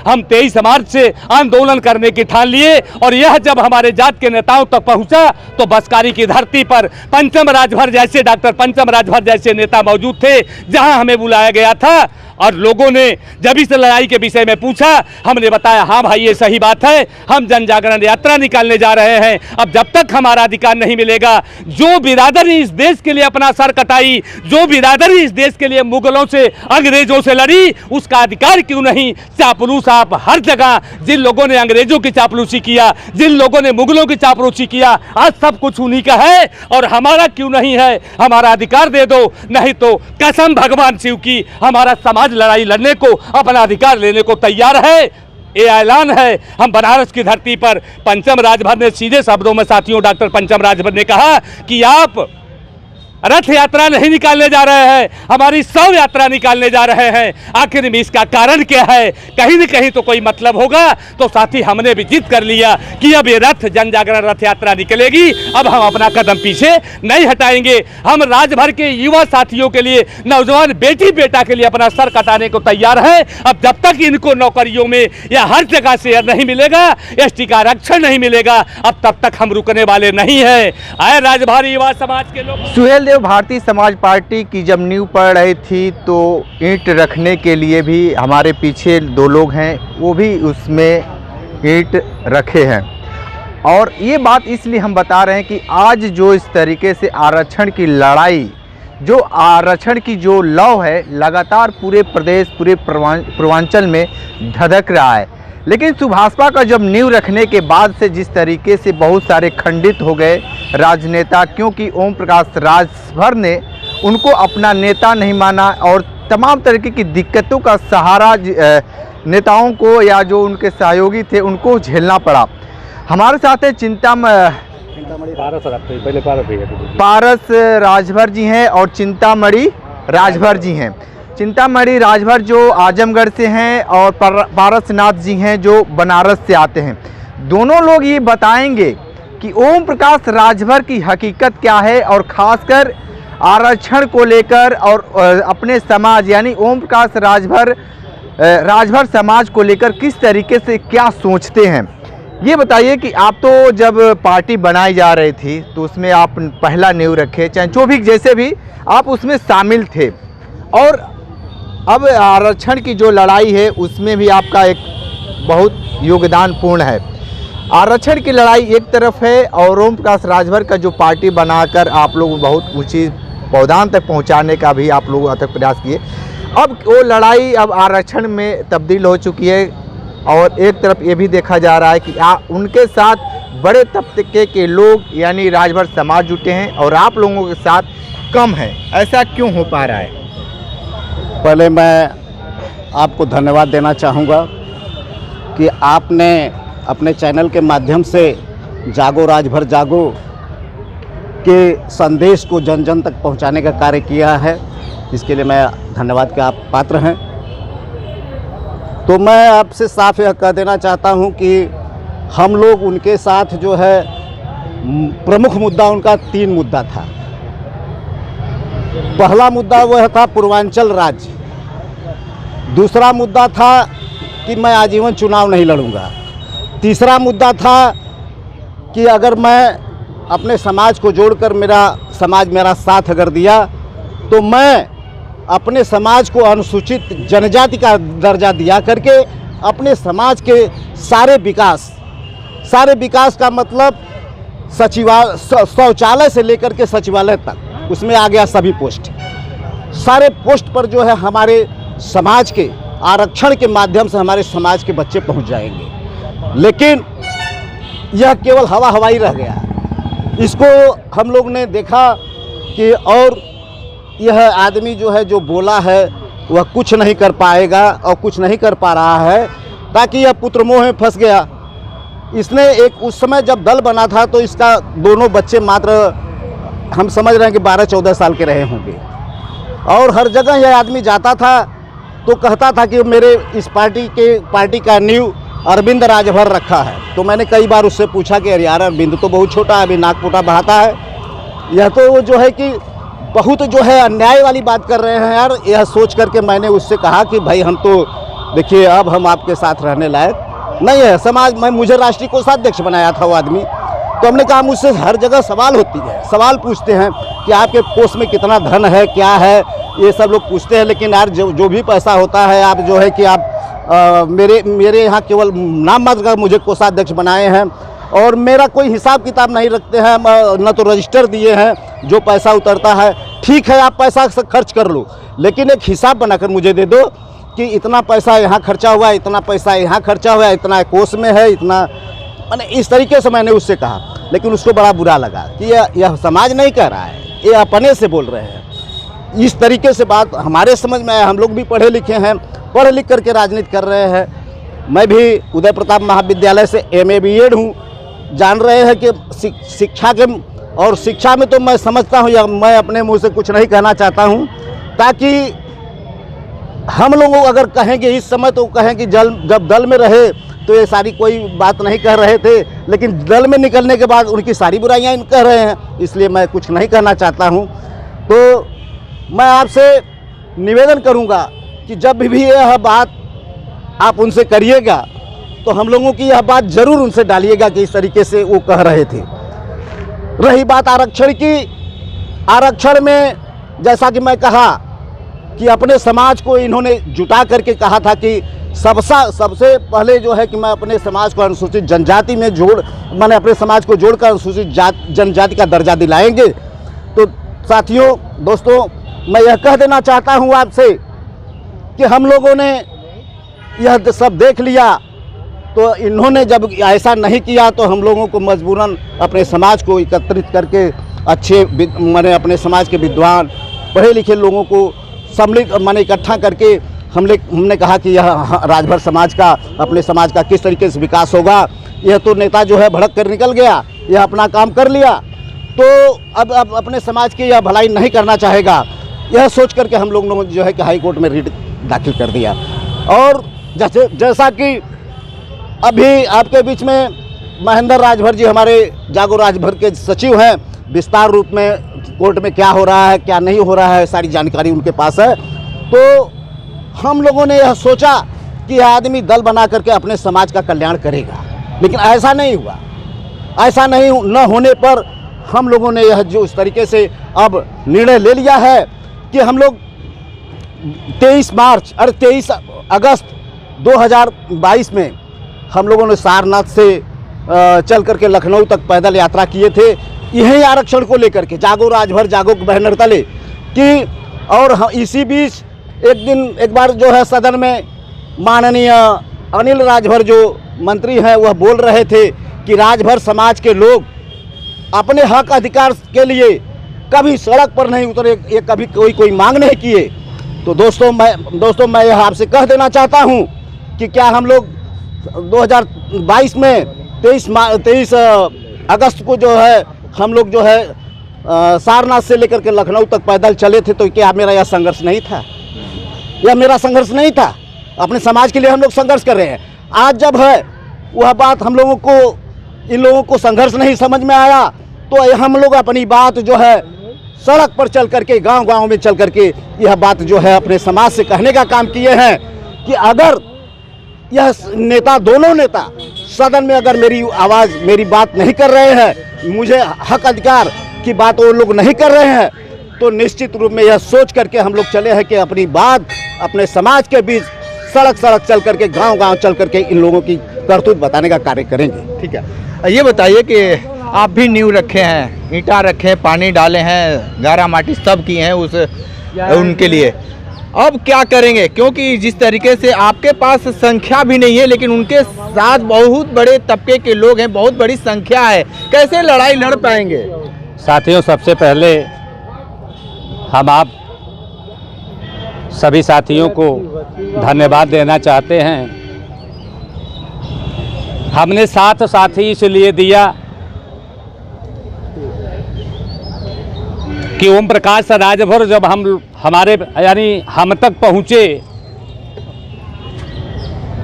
हम 23 मार्च से आंदोलन करने की ठान लिए और यह जब हमारे जात के नेताओं तक पहुंचा तो बसकारी की धरती पर पंचम राजभर जैसे डॉक्टर पंचम राजभर जैसे नेता मौजूद थे, जहां हमें बुलाया गया था। और लोगों ने जब इस लड़ाई के विषय में पूछा, हमने बताया हाँ भाई ये सही बात है, हम जन जागरण यात्रा निकालने जा रहे हैं। अब जब तक हमारा अधिकार नहीं मिलेगा, जो बिरादरी इस देश के लिए अपना सर कटाई, जो बिरादरी इस देश के लिए मुगलों से अंग्रेजों से लड़ी, उसका अधिकार क्यों नहीं। चापलूस आप हर जगह, जिन लोगों ने अंग्रेजों की चापलूसी किया, जिन लोगों ने मुगलों की चापलूसी किया, आज सब कुछ उन्हीं का है और हमारा क्यों नहीं है। हमारा अधिकार दे दो, नहीं तो कसम भगवान शिव की हमारा समाज लड़ाई लड़ने को, अपना अधिकार लेने को तैयार है। ये ऐलान है। हम बनारस की धरती पर पंचम राजभर ने सीधे शब्दों में साथियों डॉक्टर पंचम राजभर ने कहा कि आप रथ यात्रा नहीं निकालने जा रहे हैं, हमारी शव यात्रा निकालने जा रहे हैं। आखिर में इसका कारण क्या है, कहीं न कहीं तो कोई मतलब होगा। तो साथी हमने भी जिद कर लिया कि अब ये रथ जन जागरण रथ यात्रा निकलेगी, अब हम अपना कदम पीछे नहीं हटाएंगे। हम राज्यभर के युवा साथियों के लिए, नौजवान बेटी बेटा के लिए अपना सर कटाने को तैयार है। अब जब तक इनको नौकरियों में या हर जगह से नहीं मिलेगा, एसटी का आरक्षण नहीं मिलेगा, अब तब तक हम रुकने वाले नहीं है। आए राज्यभर युवा समाज के लोग। सुहेल देव, भारतीय समाज पार्टी की जब नींव पड़ रही थी तो ईंट रखने के लिए भी हमारे पीछे 2 लोग हैं, वो भी उसमें ईंट रखे हैं। और ये बात इसलिए हम बता रहे हैं कि आज जो इस तरीके से आरक्षण की लड़ाई, जो आरक्षण की जो लौ है, लगातार पूरे प्रदेश, पूरे पूर्वांचल में धधक रहा है। लेकिन सुभाषपा का जब नींव रखने के बाद से जिस तरीके से बहुत सारे खंडित हो गए राजनेता, क्योंकि ओम प्रकाश राजभर ने उनको अपना नेता नहीं माना और तमाम तरीके की दिक्कतों का सहारा नेताओं को या जो उनके सहयोगी थे उनको झेलना पड़ा। हमारे साथ है पारस राजभर जी हैं और चिंतामणि राजभर जी हैं। चिंतामणि राजभर जो आजमगढ़ से हैं और पारसनाथ जी हैं जो बनारस से आते हैं। दोनों लोग ये बताएंगे कि ओम प्रकाश राजभर की हकीकत क्या है और ख़ासकर आरक्षण को लेकर और अपने समाज यानी ओम प्रकाश राजभर समाज को लेकर किस तरीके से क्या सोचते हैं। ये बताइए कि आप तो जब पार्टी बनाई जा रही थी तो उसमें आप पहला नींव रखे, चाहे जो भी जैसे भी आप उसमें शामिल थे, और अब आरक्षण की जो लड़ाई है उसमें भी आपका एक बहुत योगदान पूर्ण है। आरक्षण की लड़ाई एक तरफ है और ओम प्रकाश राजभर का जो पार्टी बनाकर आप लोग बहुत ऊंची पौधान तक पहुंचाने का भी आप लोग तक प्रयास किए। अब वो लड़ाई अब आरक्षण में तब्दील हो चुकी है और एक तरफ ये भी देखा जा रहा है कि उनके साथ बड़े तबके के लोग यानी राजभर समाज जुटे हैं और आप लोगों के साथ कम है। ऐसा क्यों हो पा रहा है? पहले मैं आपको धन्यवाद देना चाहूँगा कि आपने अपने चैनल के माध्यम से जागो राजभर जागो के संदेश को जन जन तक पहुंचाने का कार्य किया है। इसके लिए मैं धन्यवाद के आप पात्र हैं। तो मैं आपसे साफ यह कह देना चाहता हूं कि हम लोग उनके साथ जो है प्रमुख मुद्दा उनका 3 मुद्दा था। पहला मुद्दा वह था पूर्वांचल राज्य, दूसरा मुद्दा था कि मैं आजीवन चुनाव नहीं लड़ूंगा, तीसरा मुद्दा था कि अगर मैं अपने समाज को जोड़कर समाज मेरा साथ अगर दिया तो मैं अपने समाज को अनुसूचित जनजाति का दर्जा दिया करके अपने समाज के सारे विकास का मतलब शौचालय से लेकर के सचिवालय तक, उसमें आ गया सभी पोस्ट, सारे पोस्ट पर जो है हमारे समाज के आरक्षण के माध्यम से हमारे समाज के बच्चे पहुंच जाएंगे। लेकिन यह केवल हवाई रह गया। इसको हम लोग ने देखा कि और यह आदमी जो है जो बोला है वह कुछ नहीं कर पाएगा और कुछ नहीं कर पा रहा है, ताकि यह पुत्रमोह में फंस गया। इसने एक उस समय जब दल बना था तो इसका दोनों बच्चे मात्र हम समझ रहे हैं कि 12-14 साल के रहे होंगे और हर जगह यह आदमी जाता था तो कहता था कि मेरे इस पार्टी का नींव अरविंद राजभर रखा है। तो मैंने कई बार उससे पूछा कि यार अरविंद तो बहुत छोटा है, अभी नागपुटा बढ़ाता है, यह तो वो जो है कि बहुत जो है अन्याय वाली बात कर रहे हैं यार। यह सोच करके मैंने उससे कहा कि भाई हम तो देखिए अब हम आपके साथ रहने लायक नहीं है समाज में। मुझे राष्ट्रीय कोषाध्यक्ष बनाया था वो आदमी, तो हमने कहा मुझसे हर जगह सवाल होती है, सवाल पूछते हैं कि आपके कोष में कितना धन है, क्या है, ये सब लोग पूछते हैं। लेकिन यार जो भी पैसा होता है, आप जो है कि आप मेरे यहाँ केवल नाम मात्र का मुझे कोषाध्यक्ष बनाए हैं और मेरा कोई हिसाब किताब नहीं रखते हैं, न तो रजिस्टर दिए हैं। जो पैसा उतरता है ठीक है, आप पैसा खर्च कर लो, लेकिन एक हिसाब बनाकर मुझे दे दो कि इतना पैसा यहाँ खर्चा हुआ है, इतना पैसा यहाँ खर्चा हुआ है, इतना कोष में है, इतना, मैंने इस तरीके से मैंने उससे कहा। लेकिन उसको बड़ा बुरा लगा कि यह समाज नहीं कह रहा है, ये अपने से बोल रहे हैं। इस तरीके से बात हमारे समझ में आया। हम लोग भी पढ़े लिखे हैं, पढ़ लिख करके राजनीति कर रहे हैं। मैं भी उदय प्रताप महाविद्यालय से MA BEd हूँ। जान रहे हैं कि शिक्षा के और शिक्षा में तो मैं समझता हूँ, या मैं अपने मुंह से कुछ नहीं कहना चाहता हूँ, ताकि हम लोग अगर कहेंगे इस समय तो कहें कि जब दल में रहे तो ये सारी कोई बात नहीं कह रहे थे, लेकिन दल में निकलने के बाद उनकी सारी बुराइयां कह रहे हैं, इसलिए मैं कुछ नहीं कहना चाहता हूं। तो मैं आपसे निवेदन करूंगा कि जब भी यह बात आप उनसे करिएगा तो हम लोगों की यह बात ज़रूर उनसे डालिएगा कि इस तरीके से वो कह रहे थे। रही बात आरक्षण की, आरक्षण में जैसा कि मैं कहा कि अपने समाज को इन्होंने जुटा करके कहा था कि सबसे पहले जो है कि मैं अपने समाज को अनुसूचित जनजाति में मैंने अपने समाज को जोड़कर अनुसूचित जनजाति का दर्जा दिलाएंगे। तो साथियों, दोस्तों, मैं यह कह देना चाहता हूं आपसे कि हम लोगों ने यह सब देख लिया, तो इन्होंने जब ऐसा नहीं किया तो हम लोगों को मजबूरन अपने समाज को एकत्रित करके अच्छे अपने समाज के विद्वान पढ़े लिखे लोगों को सम्मिलित इकट्ठा करके हमने कहा कि यह राजभर समाज का, अपने समाज का किस तरीके से विकास होगा। यह तो नेता जो है भड़क कर निकल गया, यह अपना काम कर लिया, तो अब अपने समाज की यह भलाई नहीं करना चाहेगा। यह सोच करके हम लोगों ने जो है कि हाई कोर्ट में रिट दाखिल कर दिया। और जैसा कि अभी आपके बीच में महेंद्र राजभर जी हमारे जागो राजभर के सचिव हैं, विस्तार रूप में कोर्ट में क्या हो रहा है क्या नहीं हो रहा है सारी जानकारी उनके पास है। तो हम लोगों ने यह सोचा कि यह आदमी दल बना करके अपने समाज का कल्याण करेगा, लेकिन ऐसा नहीं हुआ। ऐसा नहीं न होने पर हम लोगों ने यह जो इस तरीके से अब निर्णय ले लिया है कि हम लोग 23 अगस्त 2022 में हम लोगों ने सारनाथ से चल करके लखनऊ तक पैदल यात्रा किए थे, यही आरक्षण को लेकर के, जागो राजभर जागो बैनर तले कि। और इसी बीच एक बार जो है सदन में माननीय अनिल राजभर जो मंत्री हैं वह बोल रहे थे कि राजभर समाज के लोग अपने हक अधिकार के लिए कभी सड़क पर नहीं उतरे, ये कभी कोई मांग नहीं किए। तो दोस्तों मैं यह आपसे कह देना चाहता हूं कि क्या हम लोग 2022 में 23 अगस्त को जो है हम लोग जो है सारनाथ से लेकर के लखनऊ तक पैदल चले थे, तो क्या मेरा यह संघर्ष नहीं था? यह मेरा संघर्ष नहीं था? अपने समाज के लिए हम लोग संघर्ष कर रहे हैं। आज जब है वह बात हम लोगों को, इन लोगों को संघर्ष नहीं समझ में आया, तो हम लोग अपनी बात जो है सड़क पर चल करके, गांव-गांव में चल करके यह बात जो है अपने समाज से कहने का काम किए हैं कि अगर यह नेता, दोनों नेता सदन में अगर मेरी बात नहीं कर रहे हैं, मुझे हक अधिकार की बात वो लोग नहीं कर रहे हैं, तो निश्चित रूप में यह सोच करके हम लोग चले हैं कि अपनी बात अपने समाज के बीच सड़क चल करके, गांव-गांव चल करके इन लोगों की करतूत बताने का कार्य करेंगे। ठीक है, ये बताइए कि आप भी नींव रखे हैं, ईंटा रखे हैं, पानी डाले हैं, गारा माटी सब किए हैं उनके लिए, अब क्या करेंगे? क्योंकि जिस तरीके से आपके पास संख्या भी नहीं है, लेकिन उनके साथ बहुत बड़े तबके के लोग हैं, बहुत बड़ी संख्या है, कैसे लड़ाई लड़ पाएंगे? साथियों, सबसे पहले हम आप सभी साथियों को धन्यवाद देना चाहते हैं। हमने साथ ही इसलिए दिया कि ओम प्रकाश राजभर जब हम तक पहुँचे,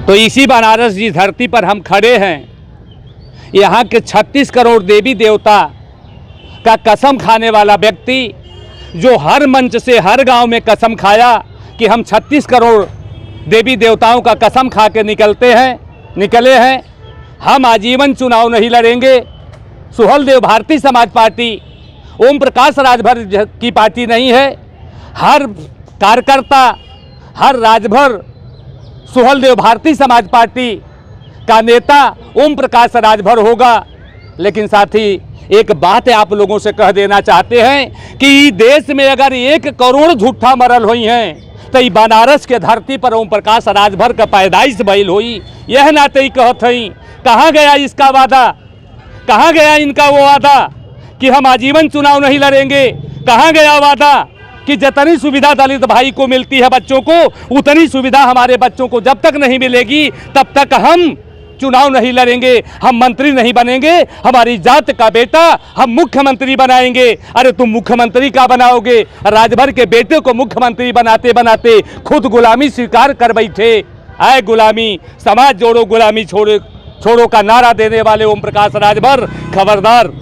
तो इसी बनारस जी धरती पर हम खड़े हैं। यहाँ के 36 करोड़ देवी देवता का कसम खाने वाला व्यक्ति, जो हर मंच से हर गांव में कसम खाया कि हम 36 करोड़ देवी देवताओं का कसम खा के निकले हैं। हम आजीवन चुनाव नहीं लड़ेंगे। सुहलदेव भारतीय समाज पार्टी ओम प्रकाश राजभर की पार्टी नहीं है। हर कार्यकर्ता, हर राजभर सुहलदेव भारतीय समाज पार्टी का नेता ओम प्रकाश राजभर होगा। लेकिन साथी एक बात आप लोगों से कह देना चाहते हैं कि देश में अगर 1 करोड़ झूठा मरल हुई हैं तो ई बनारस के धरती पर ओम प्रकाश राजभर का पैदाइश भइल हुई। यह नाते ही कहत हई, कहाँ गया इसका वादा, कहाँ गया इनका वो वादा कि हम आजीवन चुनाव नहीं लड़ेंगे? कहाँ गया वादा कि जितनी सुविधा दलित भाई को मिलती है बच्चों को, उतनी सुविधा हमारे बच्चों को जब तक नहीं मिलेगी तब तक हम चुनाव नहीं लड़ेंगे, हम मंत्री नहीं बनेंगे, हमारी जात का बेटा हम मुख्यमंत्री बनाएंगे। अरे तुम मुख्यमंत्री का बनाओगे? राजभर के बेटे को मुख्यमंत्री बनाते बनाते खुद गुलामी स्वीकार कर बैठे। आए गुलामी, समाज जोड़ो गुलामी छोड़ो का नारा देने वाले ओम प्रकाश राजभर, खबरदार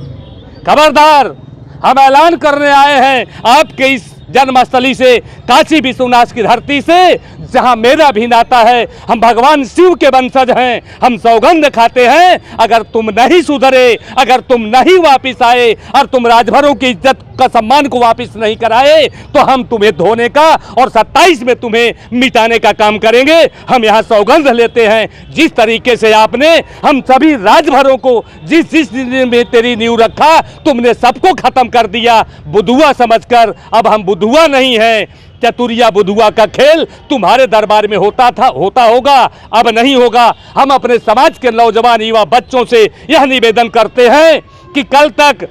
खबरदार। हम ऐलान करने आए हैं आपके इस जन्मस्थली से, काशी विश्वनाथ की धरती से, जहां मेरा भी नाता है। हम भगवान शिव के वंशज हैं। हम सौगंध खाते हैं अगर तुम नहीं सुधरे, अगर तुम नहीं वापिस आए और तुम राजभरों की इज्जत का सम्मान को वापिस नहीं कराए तो हम तुम्हें धोने का और 27 में तुम्हें मिटाने का काम करेंगे। हम यहाँ सौगंध लेते हैं। जिस तरीके से आपने हम सभी राजभरों को जिस दिन में तेरी नींव रखा, तुमने सबको खत्म कर दिया बुधुआ समझकर। अब हम बुधुआ नहीं है। चतुरिया बुधुआ का खेल तुम्हारे दरबार में होता होगा, अब नहीं होगा। हम अपने समाज के नौजवान युवा बच्चों से यह निवेदन करते हैं कि कल तक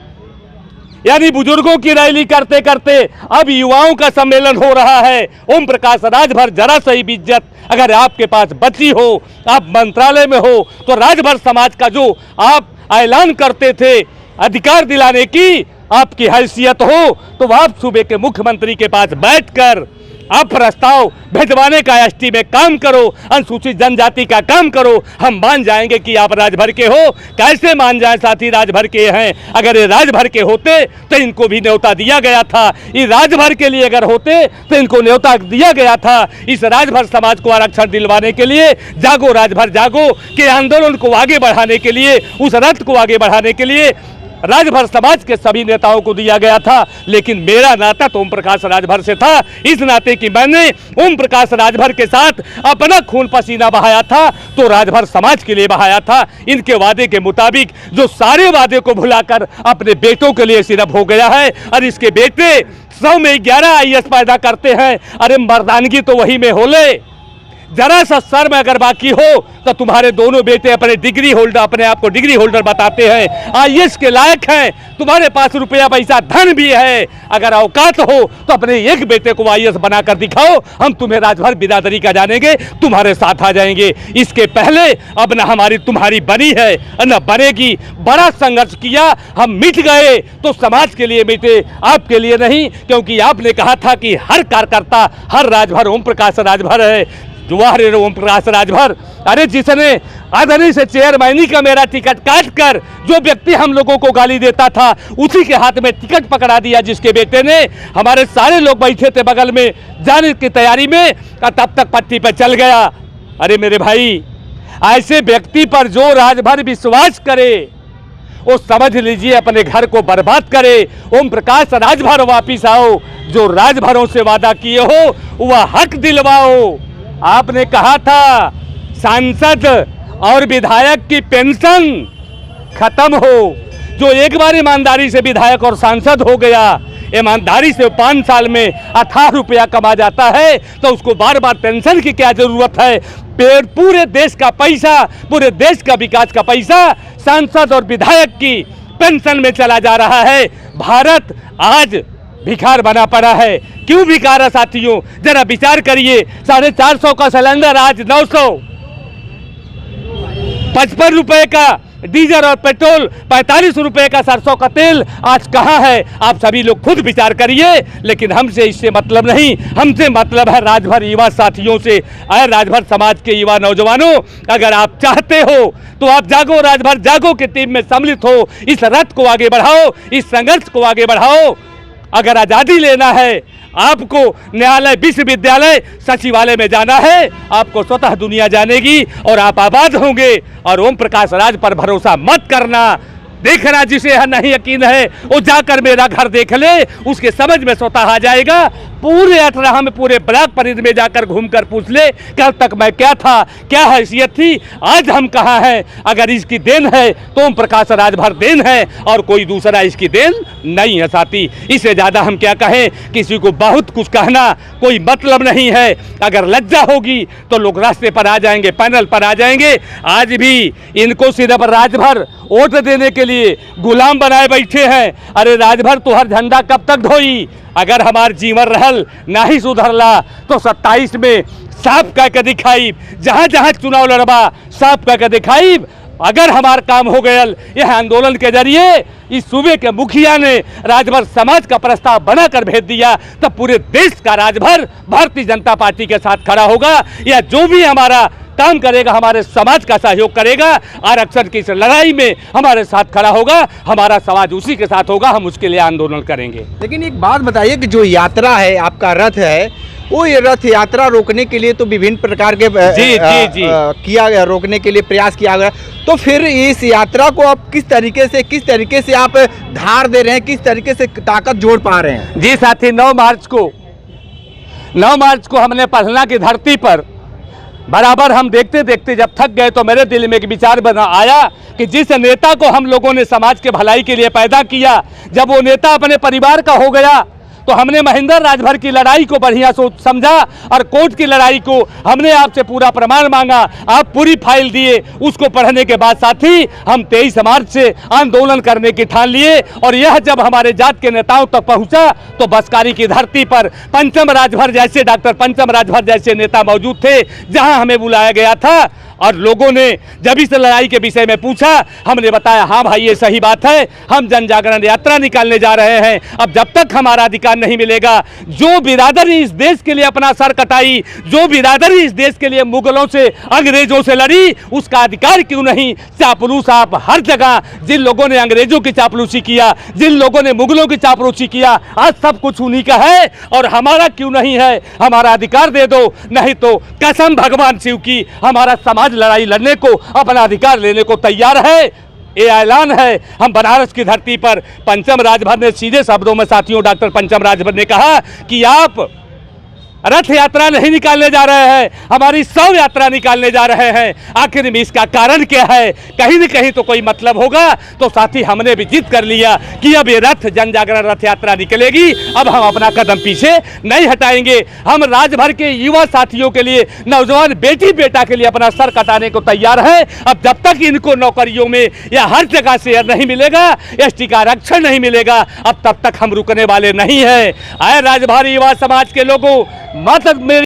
यानी बुजुर्गों की रैली करते करते अब युवाओं का सम्मेलन हो रहा है। ओम प्रकाश राजभर, जरा सही इज्जत अगर आपके पास बची हो, आप मंत्रालय में हो, तो राजभर समाज का जो आप ऐलान करते थे अधिकार दिलाने की आपकी हैसियत हो, तो आप सूबे के मुख्यमंत्री के पास बैठकर आप प्रस्ताव भिजवाने का एसटी में काम करो, अनुसूचित जनजाति का काम करो। हम मान जाएंगे कि आप राजभर के हो। कैसे मान जाए साथी, राजभर के हैं। अगर ये राजभर के होते तो इनको भी न्योता दिया गया था। ये राजभर के लिए अगर होते तो इनको न्योता दिया गया था। इस राजभर समाज को आरक्षण दिलवाने के लिए, जागो राजभर जागो के आंदोलन को आगे बढ़ाने के लिए, उस रथ को आगे बढ़ाने के लिए राजभर समाज के सभी नेताओं को दिया गया था। लेकिन मेरा नाता तो ओम प्रकाश राजभर से था, इस नाते कि मैंने ओम प्रकाश राजभर के साथ अपना खून पसीना बहाया था तो राजभर समाज के लिए बहाया था। इनके वादे के मुताबिक जो सारे वादे को भुलाकर अपने बेटों के लिए सिर्फ हो गया है और इसके बेटे 100 में 11 IAS पैदा करते हैं। अरे मर्दानगी तो वही में होले, जरा सा सर में अगर बाकी हो तो तुम्हारे दोनों बेटे अपने आप को डिग्री होल्डर बताते हैं, IAS के लायक हैं। तुम्हारे पास रुपया पैसा धन भी है, अगर औकात हो तो अपने एक बेटे को IAS बनाकर दिखाओ। हम तुम्हें राजभर बिरादरी का जानेंगे, तुम्हारे साथ आ जाएंगे। इसके पहले अब न हमारी तुम्हारी बनी है न बनेगी। बड़ा संघर्ष किया, हम मिट गए तो समाज के लिए मिटे, आपके लिए नहीं। क्योंकि आपने कहा था कि हर कार्यकर्ता, हर राजभर ओम प्रकाश राजभर है। वाह ओम प्रकाश राजभर, अरे जिसने आदनी से चेयरमैनी का मेरा टिकट काट कर जो व्यक्ति हम लोगों को गाली देता था उसी के हाथ में टिकट पकड़ा दिया, जिसके बेटे ने, हमारे सारे लोग बैठे थे बगल में जाने की तैयारी में, और तब तक पट्टी पर चल गया। अरे मेरे भाई, ऐसे व्यक्ति पर जो राजभर विश्वास करे वो समझ लीजिए अपने घर को बर्बाद करे। ओम प्रकाश राजभर वापिस आओ, जो राजभरों से वादा किए हो वह हक दिलवाओ। आपने कहा था सांसद और विधायक की पेंशन खत्म हो। जो एक बार ईमानदारी से विधायक और सांसद हो गया, ईमानदारी से 5 साल में 18 रुपया कमा जाता है, तो उसको बार बार पेंशन की क्या जरूरत है? पूरे देश का पैसा, पूरे देश का विकास का पैसा सांसद और विधायक की पेंशन में चला जा रहा है। भारत आज भिखार बना पड़ा है। क्यों भिखार है साथियों? जरा विचार करिए। 450 का सिलेंडर आज 955 रुपए का डीजल और पेट्रोल, 45 रुपए का सरसों का तेल आज कहाँ है? आप सभी लोग खुद विचार करिए। लेकिन हमसे इससे मतलब नहीं, हमसे मतलब है राजभर युवा साथियों से। अरे राजभर समाज के युवा नौजवानों, अगर आप चाहते हो तो आप जागो राजभर जागो की टीम में सम्मिलित हो। इस रथ को आगे बढ़ाओ, इस संघर्ष को आगे बढ़ाओ। अगर आज़ादी लेना है, आपको न्यायालय, विश्वविद्यालय, सचिवालय में जाना है, आपको स्वतः दुनिया जानेगी और आप आबाद होंगे। और ओम प्रकाश राज पर भरोसा मत करना। देखना जिसे नहीं यकीन है वो जाकर मेरा घर देख ले, उसके समझ में स्वतः आ जाएगा। पूरे 18 में पूरे ब्लॉक परिधि में जाकर घूमकर पूछ ले कल तक मैं क्या था, क्या हैसियत थी, आज हम कहाँ हैं। अगर इसकी देन है तो ओम प्रकाश राजभर देन है और कोई दूसरा इसकी देन नहीं है साथी। इससे ज़्यादा हम क्या कहें, किसी को बहुत कुछ कहना कोई मतलब नहीं है। अगर लज्जा होगी तो लोग रास्ते पर आ जाएंगे, पैनल पर आ जाएंगे। आज भी इनको सिर्फ राजभर वोट देने के लिए गुलाम बनाए बैठे हैं। अरे राजभर तुहर झंडा कब तक ढोई? अगर हमार जीवन रहल ना ही सुधरला तो 27 में साफ कह के दिखाई, जहाँ जहाँ चुनाव लड़बा साफ कह के दिखाई। अगर हमार काम हो गया यह आंदोलन के जरिए इस सूबे के मुखिया ने राजभर समाज का प्रस्ताव बनाकर भेज दिया, तब पूरे देश का राजभर भारतीय जनता पार्टी के साथ खड़ा होगा। या जो भी हमारा काम करेगा, हमारे समाज का सहयोग करेगा, आरक्षण की इस लड़ाई में हमारे साथ खड़ा होगा, हमारा समाज उसी के साथ होगा, हम उसके लिए आंदोलन करेंगे। लेकिन एक बात बताइए कि जो यात्रा है, आपका रथ है, वो ये रथ यात्रा रोकने के लिए तो विभिन्न प्रकार के किया गया, रोकने के लिए प्रयास किया गया। तो फिर इस यात्रा को आप किस तरीके से आप धार दे रहे हैं, किस तरीके से ताकत जोड़ पा रहे हैं? जी साथी, 9 मार्च को हमने पटना की धरती पर बराबर हम देखते देखते जब थक गए तो मेरे दिल में एक विचार बना आया कि जिस नेता को हम लोगों ने समाज के भलाई के लिए पैदा किया, जब वो नेता अपने परिवार का हो गया तो हमने महेंद्र राजभर की लड़ाई को बढ़िया सोच समझा और कोर्ट की लड़ाई को हमने आपसे पूरा प्रमाण मांगा। आप पूरी फाइल दिए। उसको पढ़ने के बाद साथी हम 23 मार्च से आंदोलन करने की ठान लिए। और यह जब हमारे जात के नेताओं तक पहुंचा तो बसकारी की धरती पर पंचम राजभर जैसे, डॉक्टर पंचम राजभर जैसे नेता मौजूद थे, जहां हमें बुलाया गया था। और लोगों ने जब इस लड़ाई के विषय में पूछा, हमने बताया हाँ भाई ये सही बात है, हम जन जागरण यात्रा निकालने जा रहे हैं। अब जब तक हमारा अधिकार नहीं मिलेगा, जो बिरादरी इस देश के लिए अपना सर कटाई, जो बिरादरी इस देश के लिए मुगलों से, अंग्रेजों से लड़ी, उसका अधिकार क्यों नहीं। चापलूस आप हर जगह, जिन लोगों ने अंग्रेजों की चापलूसी किया, जिन लोगों ने मुगलों की चापलूसी किया, आज सब कुछ उन्हीं का है और हमारा क्यों नहीं है। हमारा अधिकार दे दो, नहीं तो कसम भगवान शिव की हमारा समाज लड़ाई लड़ने को, अपना अधिकार लेने को तैयार है। ये ऐलान है। हम बनारस की धरती पर पंचम राजभर ने सीधे शब्दों में साथियों, डॉक्टर पंचम राजभर ने कहा कि आप रथ यात्रा नहीं निकालने जा रहे हैं, हमारी शव यात्रा निकालने जा रहे हैं। आखिर में इसका कारण क्या है? कहीं न कहीं तो कोई मतलब होगा। तो साथी हमने भी जिद कर लिया कि अब ये रथ जन जागरण रथ यात्रा निकलेगी, अब हम अपना कदम पीछे नहीं हटाएंगे। हम राजभर के युवा साथियों के लिए, नौजवान बेटी बेटा के लिए अपना सर कटाने को तैयार है। अब जब तक इनको नौकरियों में या हर जगह शेयर नहीं मिलेगा, एसटी का आरक्षण नहीं मिलेगा, अब तब तक हम रुकने वाले नहीं है। आए राजभर युवा समाज के लोगों, मत मेरी